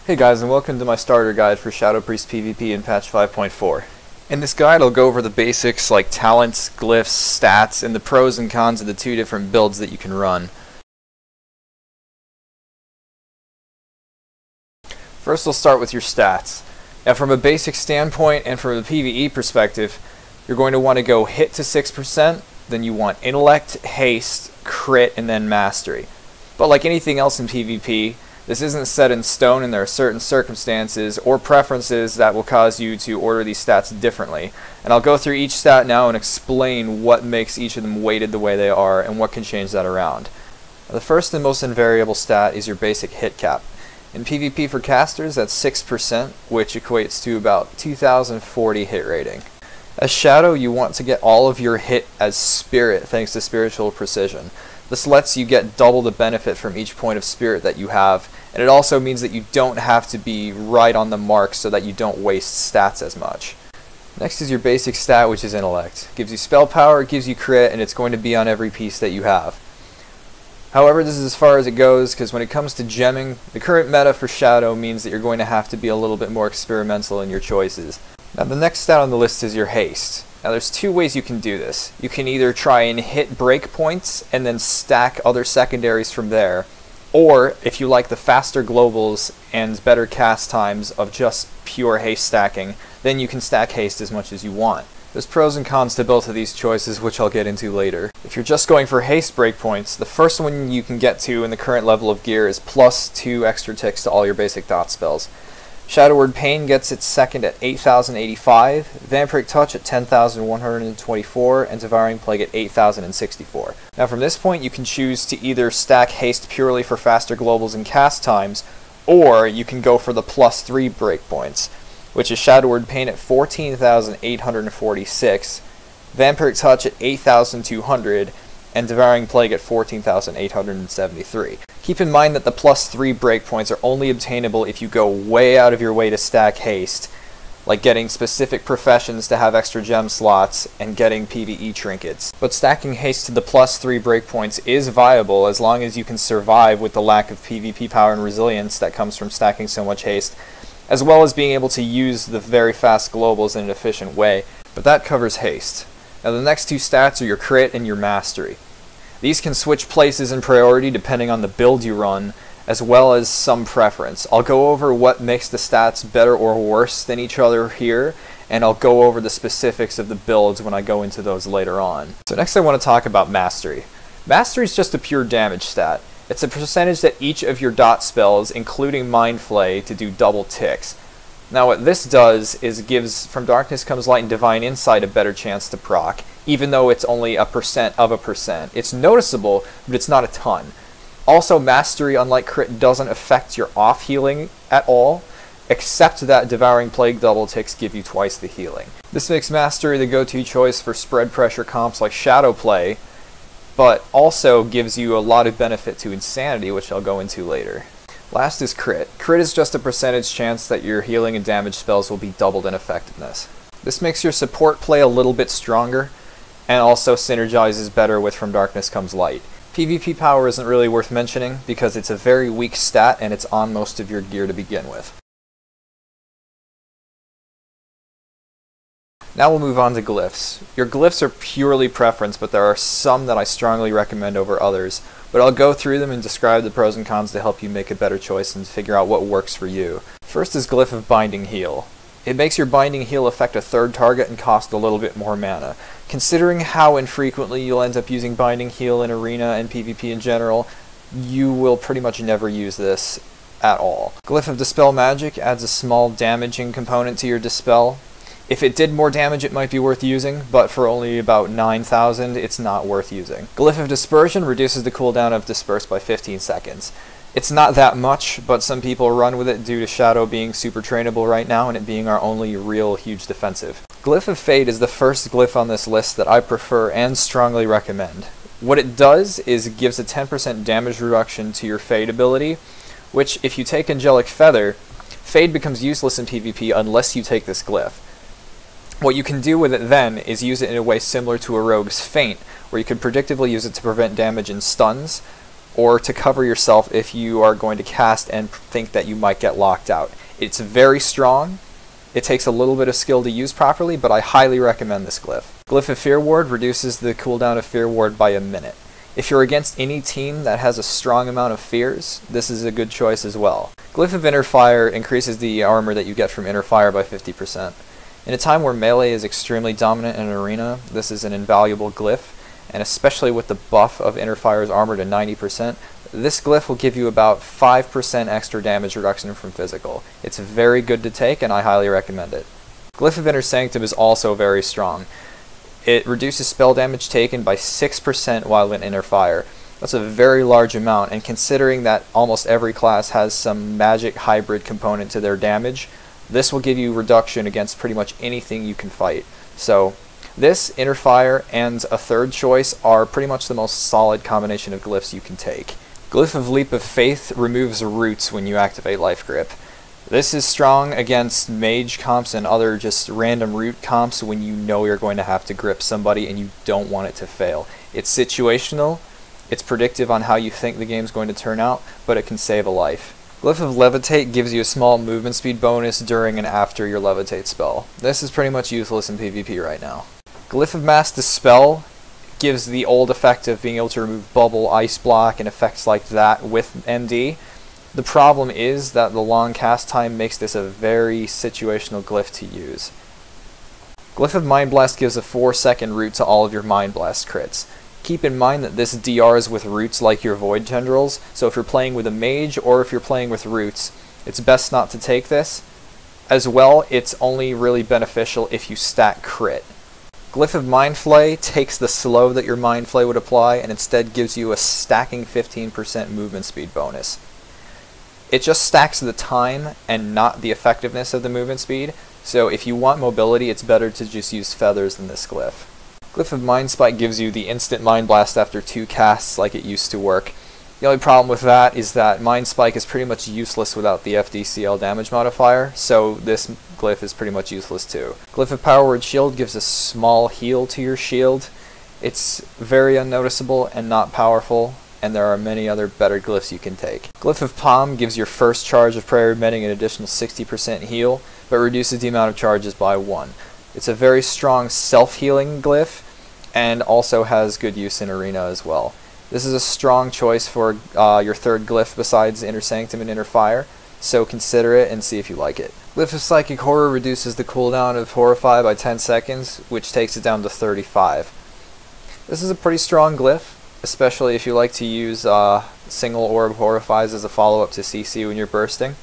Hey guys, and welcome to my starter guide for Shadow Priest PvP in patch 5.4. In this guide I'll go over the basics like talents, glyphs, stats, and the pros and cons of the two different builds that you can run. First we'll start with your stats. Now from a basic standpoint and from a PvE perspective, you're going to want to go hit to 6%, then you want intellect, haste, crit, and then mastery. But like anything else in PvP, this isn't set in stone, and there are certain circumstances or preferences that will cause you to order these stats differently. And I'll go through each stat now and explain what makes each of them weighted the way they are and what can change that around. The first and most invariable stat is your basic hit cap. In PvP for casters, that's 6%, which equates to about 2040 hit rating. As Shadow, you want to get all of your hit as spirit thanks to spiritual precision. This lets you get double the benefit from each point of spirit that you have, and it also means that you don't have to be right on the mark so that you don't waste stats as much. Next is your basic stat, which is intellect. It gives you spell power, it gives you crit, and it's going to be on every piece that you have. However, this is as far as it goes, because when it comes to gemming, the current meta for Shadow means that you're going to have to be a little bit more experimental in your choices. Now the next stat on the list is your haste. Now there's two ways you can do this. You can either try and hit breakpoints and then stack other secondaries from there, or if you like the faster globals and better cast times of just pure haste stacking, then you can stack haste as much as you want. There's pros and cons to both of these choices, which I'll get into later. If you're just going for haste breakpoints, the first one you can get to in the current level of gear is +2 extra ticks to all your basic dot spells. Shadow Word Pain gets its second at 8,085, Vampiric Touch at 10,124, and Devouring Plague at 8,064. Now from this point you can choose to either stack haste purely for faster globals and cast times, or you can go for the +3 breakpoints, which is Shadow Word Pain at 14,846, Vampiric Touch at 8,200, and Devouring Plague at 14,873. Keep in mind that the +3 breakpoints are only obtainable if you go way out of your way to stack haste, like getting specific professions to have extra gem slots and getting PvE trinkets. But stacking haste to the +3 breakpoints is viable as long as you can survive with the lack of PvP power and resilience that comes from stacking so much haste, as well as being able to use the very fast globals in an efficient way. But that covers haste. Now the next two stats are your crit and your mastery. These can switch places in priority depending on the build you run, as well as some preference. I'll go over what makes the stats better or worse than each other here, and I'll go over the specifics of the builds when I go into those later on. So next I want to talk about mastery. Mastery is just a pure damage stat. It's a percentage that each of your dot spells, including Mind Flay, to do double ticks. Now what this does is gives From Darkness Comes Light and Divine Insight a better chance to proc, even though it's only a % of a %. It's noticeable, but it's not a ton. Also, Mastery, unlike crit, doesn't affect your off healing at all, except that Devouring Plague double ticks give you twice the healing. This makes Mastery the go-to choice for spread pressure comps like Shadow Play, but also gives you a lot of benefit to Insanity, which I'll go into later. Last is crit. Crit is just a percentage chance that your healing and damage spells will be doubled in effectiveness. This makes your support play a little bit stronger, and also synergizes better with From Darkness Comes Light. PvP power isn't really worth mentioning because it's a very weak stat and it's on most of your gear to begin with. Now we'll move on to glyphs. Your glyphs are purely preference, but there are some that I strongly recommend over others. But I'll go through them and describe the pros and cons to help you make a better choice and figure out what works for you. First is Glyph of Binding Heal. It makes your Binding Heal affect a third target and cost a little bit more mana. Considering how infrequently you'll end up using Binding Heal in Arena and PvP in general, you will pretty much never use this at all. Glyph of Dispel Magic adds a small damaging component to your Dispel. If it did more damage, it might be worth using, but for only about 9,000, it's not worth using. Glyph of Dispersion reduces the cooldown of Disperse by 15 seconds. It's not that much, but some people run with it due to Shadow being super trainable right now and it being our only real huge defensive. Glyph of Fade is the first glyph on this list that I prefer and strongly recommend. What it does is it gives a 10% damage reduction to your Fade ability, which if you take Angelic Feather, Fade becomes useless in PvP unless you take this glyph. What you can do with it then is use it in a way similar to a Rogue's Feint, where you can predictably use it to prevent damage and stuns, or to cover yourself if you are going to cast and think that you might get locked out. It's very strong. It takes a little bit of skill to use properly, but I highly recommend this glyph. Glyph of Fear Ward reduces the cooldown of Fear Ward by a minute. If you're against any team that has a strong amount of fears, this is a good choice as well. Glyph of Inner Fire increases the armor that you get from Inner Fire by 50%. In a time where melee is extremely dominant in an arena, this is an invaluable glyph, and especially with the buff of Inner Fire's armor to 90%, this glyph will give you about 5% extra damage reduction from physical. It's very good to take, and I highly recommend it. Glyph of Inner Sanctum is also very strong. It reduces spell damage taken by 6% while in Inner Fire. That's a very large amount, and considering that almost every class has some magic hybrid component to their damage, this will give you reduction against pretty much anything you can fight. So this, Inner Fire, and a third choice are pretty much the most solid combination of glyphs you can take. Glyph of Leap of Faith removes roots when you activate Life Grip. This is strong against mage comps and other just random root comps when you know you're going to have to grip somebody and you don't want it to fail. It's situational, it's predictive on how you think the game's going to turn out, but it can save a life. Glyph of Levitate gives you a small movement speed bonus during and after your Levitate spell. This is pretty much useless in PvP right now. Glyph of Mass Dispel gives the old effect of being able to remove bubble, ice block, and effects like that with MD. The problem is that the long cast time makes this a very situational glyph to use. Glyph of Mind Blast gives a 4-second root to all of your Mind Blast crits. Keep in mind that this DRs with roots like your Void Tendrils, so if you're playing with a mage or if you're playing with roots, it's best not to take this. As well, it's only really beneficial if you stack crit. Glyph of Mind Flay takes the slow that your Mind Flay would apply and instead gives you a stacking 15% movement speed bonus. It just stacks the time and not the effectiveness of the movement speed, so if you want mobility, it's better to just use feathers than this glyph. Glyph of Mind Spike gives you the instant Mind Blast after 2 casts like it used to work. The only problem with that is that Mind Spike is pretty much useless without the FDCL damage modifier, so this glyph is pretty much useless too. Glyph of Power Word Shield gives a small heal to your shield. It's very unnoticeable and not powerful, and there are many other better glyphs you can take. Glyph of Palm gives your first charge of prayer emitting an additional 60% heal, but reduces the amount of charges by 1. It's a very strong self-healing glyph, and also has good use in Arena as well. This is a strong choice for your third glyph besides Inner Sanctum and Inner Fire, so consider it and see if you like it. Glyph of Psychic Horror reduces the cooldown of Horrify by 10 seconds, which takes it down to 35. This is a pretty strong glyph, especially if you like to use single orb Horrifies as a follow-up to CC when you're bursting.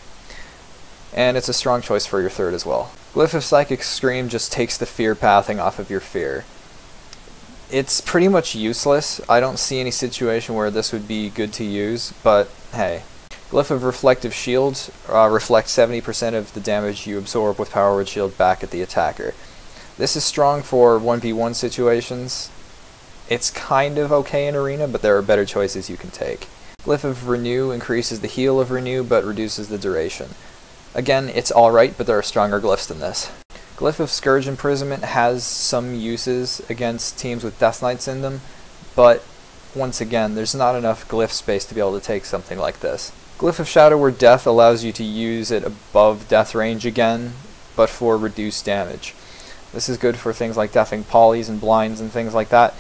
And it's a strong choice for your third as well. Glyph of Psychic Scream just takes the fear pathing off of your fear. It's pretty much useless. I don't see any situation where this would be good to use, but hey. Glyph of Reflective Shield reflects 70% of the damage you absorb with Power Word Shield back at the attacker. This is strong for 1v1 situations. It's kind of okay in Arena, but there are better choices you can take. Glyph of Renew increases the heal of Renew, but reduces the duration. Again, it's alright, but there are stronger glyphs than this. Glyph of Scourge Imprisonment has some uses against teams with Death Knights in them, but once again, there's not enough glyph space to be able to take something like this. Glyph of Shadow Word Death allows you to use it above death range again, but for reduced damage. This is good for things like deafing polys and blinds and things like that.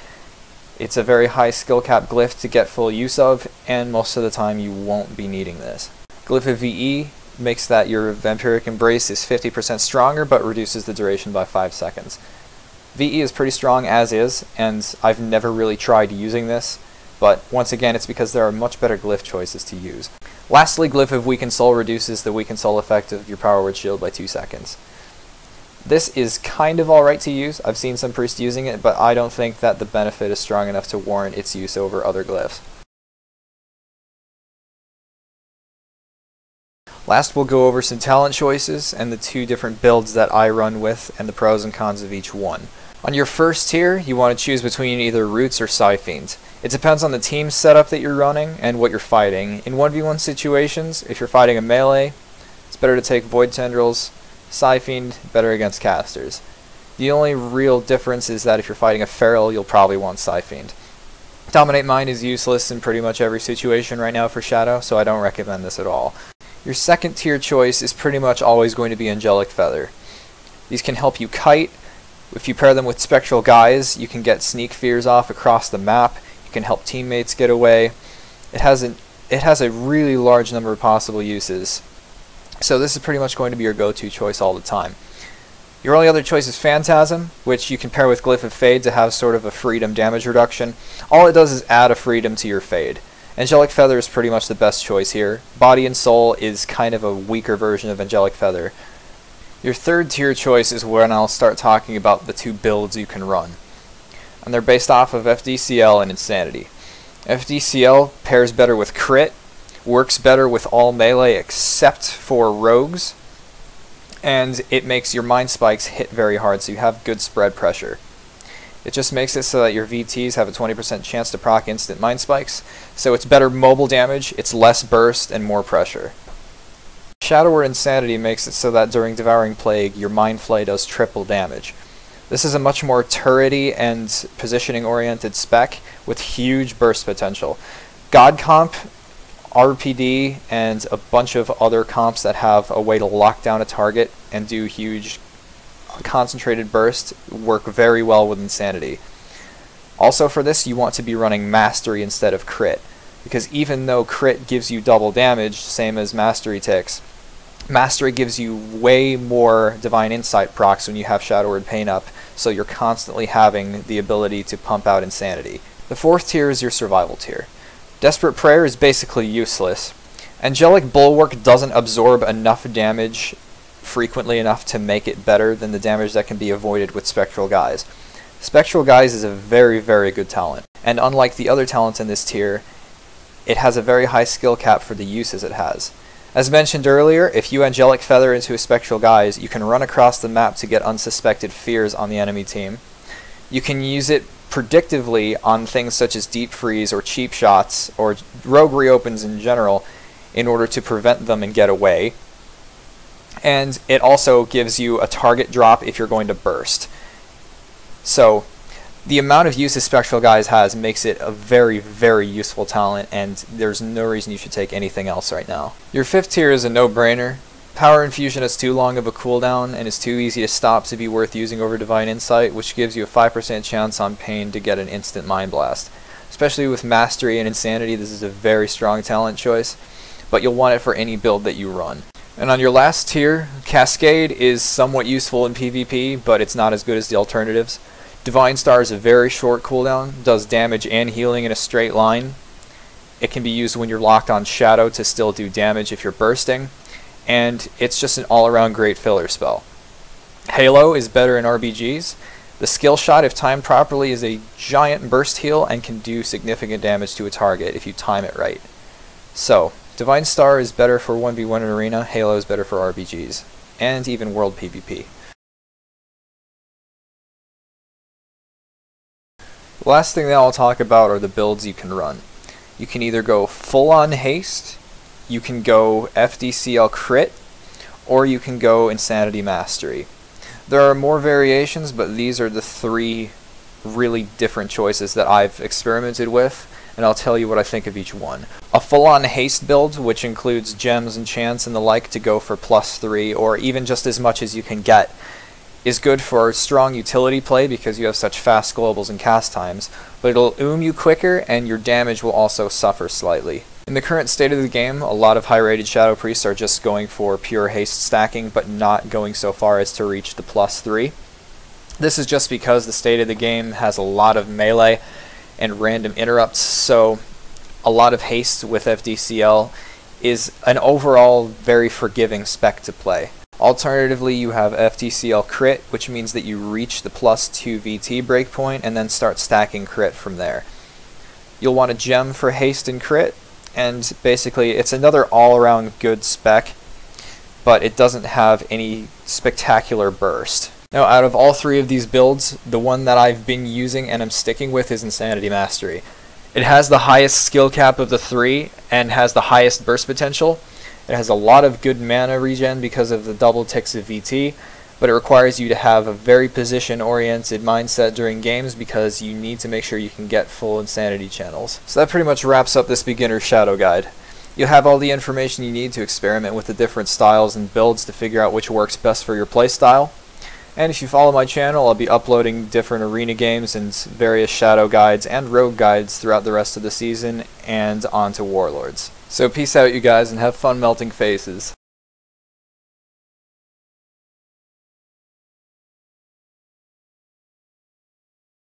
It's a very high skill cap glyph to get full use of, and most of the time you won't be needing this. Glyph of VE makes that your Vampiric Embrace is 50% stronger, but reduces the duration by 5 seconds. VE is pretty strong as is, and I've never really tried using this, but once again it's because there are much better glyph choices to use. Lastly, Glyph of Weakened Soul reduces the Weakened Soul effect of your Power Word Shield by 2 seconds. This is kind of alright to use. I've seen some priests using it, but I don't think that the benefit is strong enough to warrant its use over other glyphs. Last, we'll go over some talent choices and the 2 different builds that I run with and the pros and cons of each one. On your first tier, you want to choose between either Roots or Psyfiend. It depends on the team setup that you're running and what you're fighting. In 1v1 situations, if you're fighting a melee, it's better to take Void Tendrils. Psyfiend, better against casters. The only real difference is that if you're fighting a Feral, you'll probably want Psyfiend. Dominate Mind is useless in pretty much every situation right now for Shadow, so I don't recommend this at all. Your second tier choice is pretty much always going to be Angelic Feather. These can help you kite. If you pair them with Spectral Guise, you can get sneak fears off across the map. You can help teammates get away. It has a really large number of possible uses. So this is pretty much going to be your go-to choice all the time. Your only other choice is Phantasm, which you can pair with Glyph of Fade to have sort of a freedom damage reduction. All it does is add a freedom to your fade. Angelic Feather is pretty much the best choice here. Body and Soul is kind of a weaker version of Angelic Feather. Your third tier choice is when I'll start talking about the two builds you can run. And they're based off of FDCL and Insanity. FDCL pairs better with crit, works better with all melee except for rogues, and it makes your mind spikes hit very hard, so you have good spread pressure. It just makes it so that your VTs have a 20% chance to proc instant mind spikes, so it's better mobile damage, it's less burst, and more pressure. Shadow or Insanity makes it so that during Devouring Plague, your Mind Flay does triple damage. This is a much more turrety and positioning-oriented spec with huge burst potential. God Comp, RPD, and a bunch of other comps that have a way to lock down a target and do huge concentrated burst work very well with Insanity. Also for this, you want to be running Mastery instead of Crit, because even though Crit gives you double damage, same as Mastery ticks, Mastery gives you way more Divine Insight procs when you have Shadow Word Pain up, so you're constantly having the ability to pump out Insanity. The fourth tier is your survival tier. Desperate Prayer is basically useless. Angelic Bulwark doesn't absorb enough damage frequently enough to make it better than the damage that can be avoided with Spectral Guise. Spectral Guise is a very, very good talent, and unlike the other talents in this tier, it has a very high skill cap for the uses it has. As mentioned earlier, if you Angelic Feather into a Spectral Guise, you can run across the map to get unsuspected fears on the enemy team. You can use it predictively on things such as Deep Freeze or Cheap Shots, or Rogue Reopens in general, in order to prevent them and get away. And it also gives you a target drop if you're going to burst. So the amount of uses Spectral Guise has makes it a very, very useful talent, and there's no reason you should take anything else right now. Your fifth tier is a no-brainer. Power Infusion has too long of a cooldown and is too easy to stop to be worth using over Divine Insight, which gives you a 5% chance on Pain to get an instant Mind Blast. Especially with Mastery and Insanity, this is a very strong talent choice, but you'll want it for any build that you run. And on your last tier, Cascade is somewhat useful in PvP, but it's not as good as the alternatives. Divine Star is a very short cooldown, does damage and healing in a straight line. It can be used when you're locked on Shadow to still do damage if you're bursting, and it's just an all-around great filler spell. Halo is better in RBGs. The skill shot, if timed properly, is a giant burst heal and can do significant damage to a target if you time it right. So, Divine Star is better for 1v1 in Arena, Halo is better for RBGs, and even World PvP. The last thing that I'll talk about are the builds you can run. You can either go full-on haste, you can go FDCL crit, or you can go Insanity Mastery. There are more variations, but these are the three really different choices that I've experimented with, and I'll tell you what I think of each one. A full-on haste build, which includes gems and chants and the like to go for +3, or even just as much as you can get, is good for strong utility play because you have such fast globals and cast times, but it'll you quicker and your damage will also suffer slightly. In the current state of the game, a lot of high-rated Shadow Priests are just going for pure haste stacking, but not going so far as to reach the +3. This is just because the state of the game has a lot of melee and random interrupts, so a lot of haste with FDCL is an overall very forgiving spec to play. Alternatively, you have FDCL crit, which means that you reach the +2 VT breakpoint and then start stacking crit from there. You'll want a gem for haste and crit, and basically it's another all-around good spec, but it doesn't have any spectacular burst. Now, out of all three of these builds, the one that I've been using and I'm sticking with is Insanity Mastery. It has the highest skill cap of the three and has the highest burst potential. It has a lot of good mana regen because of the double ticks of VT, but it requires you to have a very position-oriented mindset during games because you need to make sure you can get full insanity channels. So that pretty much wraps up this beginner shadow guide. You'll have all the information you need to experiment with the different styles and builds to figure out which works best for your playstyle. And if you follow my channel, I'll be uploading different arena games and various shadow guides and rogue guides throughout the rest of the season and onto warlords. So peace out, you guys, and have fun melting faces.